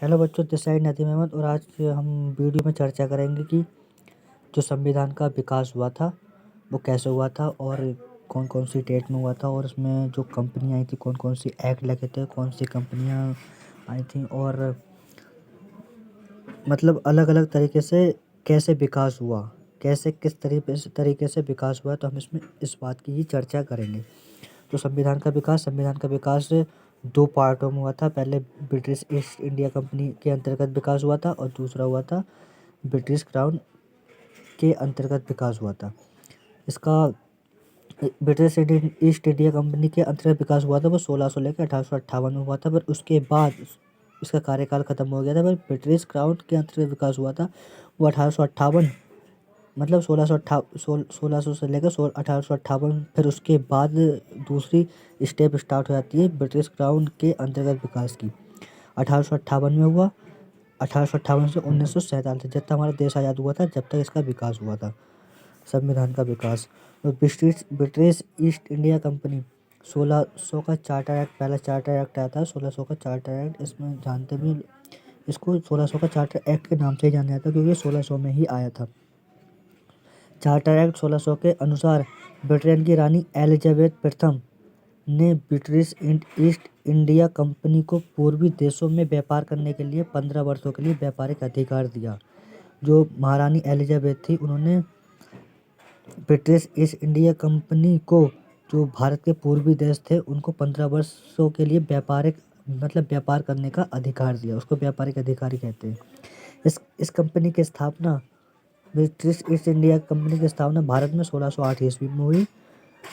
Hello बच्चों, this side Nadeem Ahmad. और आज हम वीडियो में चर्चा करेंगे कि जो संविधान का विकास हुआ था वो कैसे हुआ था और कौन कौन सी डेट में हुआ था, और उसमें जो कंपनियां आई थी कौन कौन सी एक्ट लगे थे, कौन सी कंपनियां आई थी, और मतलब अलग अलग तरीके से कैसे विकास हुआ, कैसे किस तरीके से विकास हुआ। तो हम इसमें इस बात की ही चर्चा करेंगे। तो संविधान का विकास दो पार्टों में हुआ था। पहले ब्रिटिश ईस्ट इंडिया कंपनी के अंतर्गत विकास हुआ था और दूसरा हुआ था ब्रिटिश क्राउन के अंतर्गत विकास हुआ था। इसका ब्रिटिश ईस्ट इंडिया कंपनी के अंतर्गत विकास हुआ था वो 1600 लेकर 1858 में हुआ था, पर उसके बाद इसका कार्यकाल खत्म हो गया था। पर ब्रिटिश क्राउन के अंतर्गत विकास हुआ था वो 1858, मतलब 1600 से लेकर 1858। फिर उसके बाद दूसरी स्टेप स्टार्ट हो जाती है ब्रिटिश क्राउन के अंतर्गत विकास की। 1858 में हुआ, 1858 से 1947, जब तक हमारा देश आज़ाद हुआ था जब तक इसका विकास हुआ था, संविधान का विकास। तो ब्रिटिश ईस्ट इंडिया कंपनी 1600 का चार्टर एक्ट, पहला चार्टर एक्ट आया था 1600 का चार्टर एक्ट। इसमें जानते भी इसको 1600 का चार्टर एक्ट के नाम से ही जाना जाता है क्योंकि 1600 में ही आया था। चार्टर एक्ट 1600 के अनुसार ब्रिटेन की रानी एलिजाबेथ प्रथम ने ब्रिटिश ईस्ट इंडिया कंपनी को पूर्वी देशों में व्यापार करने के लिए 15 वर्षों के लिए व्यापारिक अधिकार दिया। जो महारानी एलिजाबेथ थी उन्होंने ब्रिटिश ईस्ट इंडिया कंपनी को, जो भारत के पूर्वी देश थे, उनको 15 वर्षों के लिए व्यापार करने का अधिकार दिया। उसको व्यापारिक अधिकारी कहते हैं। इस कंपनी की स्थापना, ब्रिटिश ईस्ट इंडिया कंपनी की स्थापना भारत में 1608 ईस्वी में हुई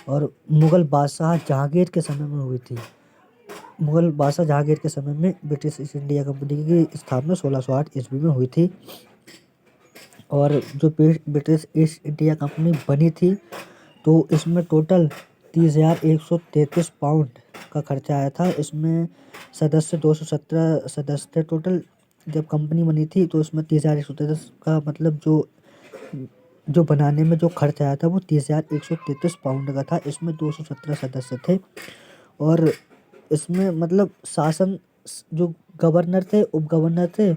और मुगल बादशाह जहांगीर के समय में हुई थी। मुगल बादशाह जहांगीर के समय में ब्रिटिश ईस्ट इंडिया कंपनी की स्थापना 1608 ईस्वी में हुई थी। और जो ब्रिटिश ईस्ट इंडिया कंपनी बनी थी तो इसमें टोटल 30,133 पाउंड का खर्चा आया था। इसमें सदस्य 217 सदस्य थे टोटल। जब कंपनी बनी थी तो इसमें 30,133 का मतलब जो बनाने में जो खर्च आया था वो 30,133 पाउंड का था। इसमें 217 सदस्य थे और इसमें मतलब शासन, जो गवर्नर थे, उप गवर्नर थे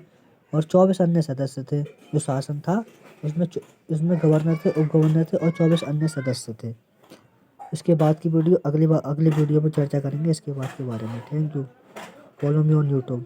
और 24 अन्य सदस्य थे। जो शासन था इसमें गवर्नर थे, उप गवर्नर थे और 24 अन्य सदस्य थे। इसके बाद की वीडियो अगली वीडियो में चर्चा करेंगे इसके बाद के बारे में। Thank you. Follow me on YouTube.